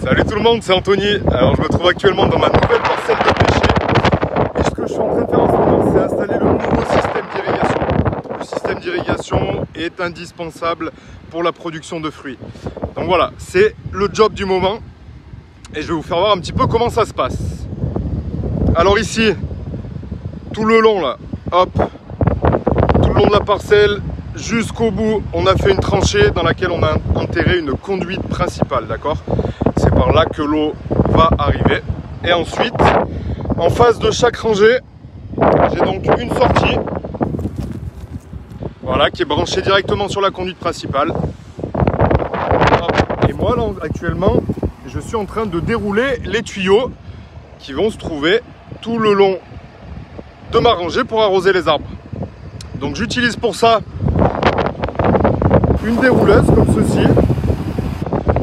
Salut tout le monde, c'est Anthony. Alors je me trouve actuellement dans ma nouvelle parcelle de pêcher. Et ce que je suis en train de faire en ce moment, c'est installer le nouveau système d'irrigation. Le système d'irrigation est indispensable pour la production de fruits. Donc voilà, c'est le job du moment. Et je vais vous faire voir un petit peu comment ça se passe. Alors ici, tout le long là, hop, tout le long de la parcelle, jusqu'au bout, on a fait une tranchée dans laquelle on a enterré une conduite principale, d'accord? C'est par là que l'eau va arriver. Et ensuite, en face de chaque rangée, j'ai donc une sortie, voilà, qui est branchée directement sur la conduite principale. Et moi, là, actuellement, je suis en train de dérouler les tuyaux qui vont se trouver tout le long de ma rangée pour arroser les arbres. Donc j'utilise pour ça une dérouleuse comme ceci.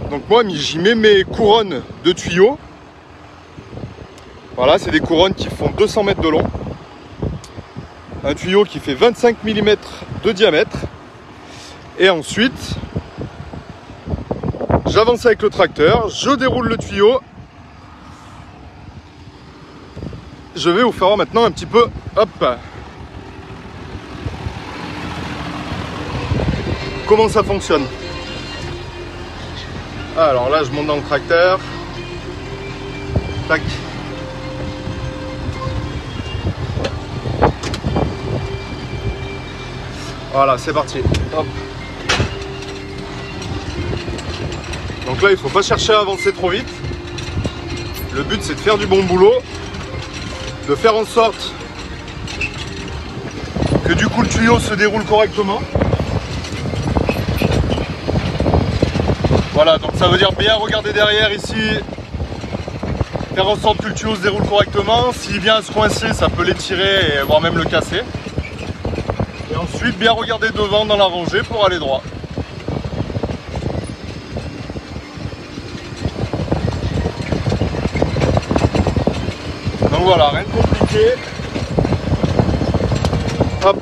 Donc moi j'y mets mes couronnes de tuyaux. Voilà, c'est des couronnes qui font 200 mètres de long. Un tuyau qui fait 25 mm de diamètre. Et ensuite, j'avance avec le tracteur, je déroule le tuyau. Je vais vous faire voir maintenant un petit peu, hop, comment ça fonctionne. Alors là, je monte dans le tracteur. Tac. Voilà, c'est parti. Hop. Donc là, il ne faut pas chercher à avancer trop vite. Le but, c'est de faire du bon boulot, de faire en sorte que du coup le tuyau se déroule correctement. Voilà, donc ça veut dire bien regarder derrière ici, faire en sorte que le tuyau se déroule correctement. S'il vient à se coincer, ça peut l'étirer et voire même le casser. Et ensuite, bien regarder devant dans la rangée pour aller droit. Donc voilà, rien de compliqué. Hop.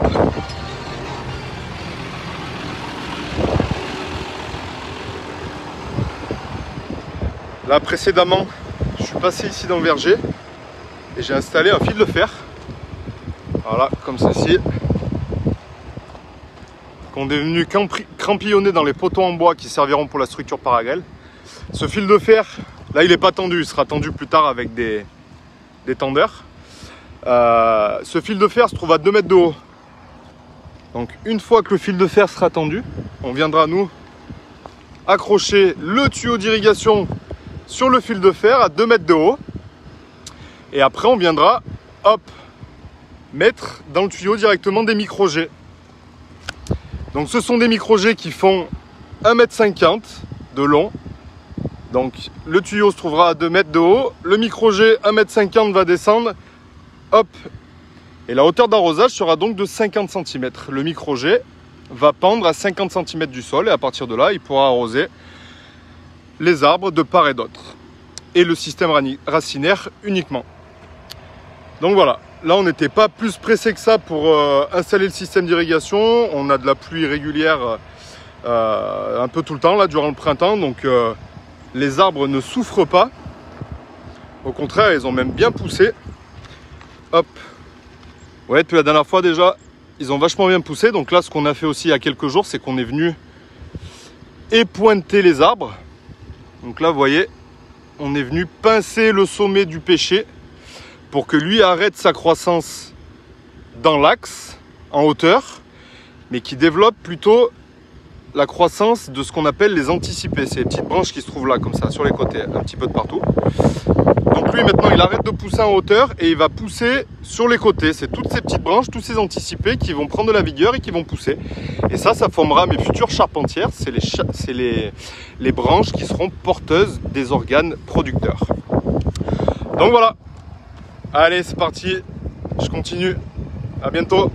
Là précédemment, je suis passé ici dans le verger et j'ai installé un fil de fer. Voilà, comme ceci. Qu'on est venu crampillonner dans les poteaux en bois qui serviront pour la structure parallèle. Ce fil de fer, là il n'est pas tendu, il sera tendu plus tard avec des tendeurs. Ce fil de fer se trouve à 2 mètres de haut. Donc une fois que le fil de fer sera tendu, on viendra nous accrocher le tuyau d'irrigation sur le fil de fer à 2 mètres de haut. Et après on viendra, hop, mettre dans le tuyau directement des micro-jets. Donc ce sont des micro-jets qui font 1,50 m de long. Donc le tuyau se trouvera à 2 mètres de haut, le micro-jet 1,50 m va descendre, hop, et la hauteur d'arrosage sera donc de 50 cm. Le micro-jet va pendre à 50 cm du sol et à partir de là, il pourra arroser les arbres de part et d'autre. Et le système racinaire uniquement. Donc voilà, là on n'était pas plus pressé que ça pour installer le système d'irrigation. On a de la pluie régulière un peu tout le temps là durant le printemps, donc les arbres ne souffrent pas. Au contraire, ils ont même bien poussé. Hop. Ouais, depuis la dernière fois déjà, ils ont vachement bien poussé. Donc là, ce qu'on a fait aussi il y a quelques jours, c'est qu'on est venu épointer les arbres. Donc là, vous voyez, on est venu pincer le sommet du pêcher pour que lui arrête sa croissance dans l'axe, en hauteur, mais qui développe plutôt la croissance de ce qu'on appelle les anticipés. C'est les petites branches qui se trouvent là, comme ça, sur les côtés, un petit peu de partout. Donc lui, maintenant, il arrête de pousser en hauteur et il va pousser sur les côtés. C'est toutes ces petites branches, tous ces anticipés qui vont prendre de la vigueur et qui vont pousser. Et ça formera mes futures charpentières. C'est les branches qui seront porteuses des organes producteurs. Donc voilà. Allez, c'est parti. Je continue. À bientôt.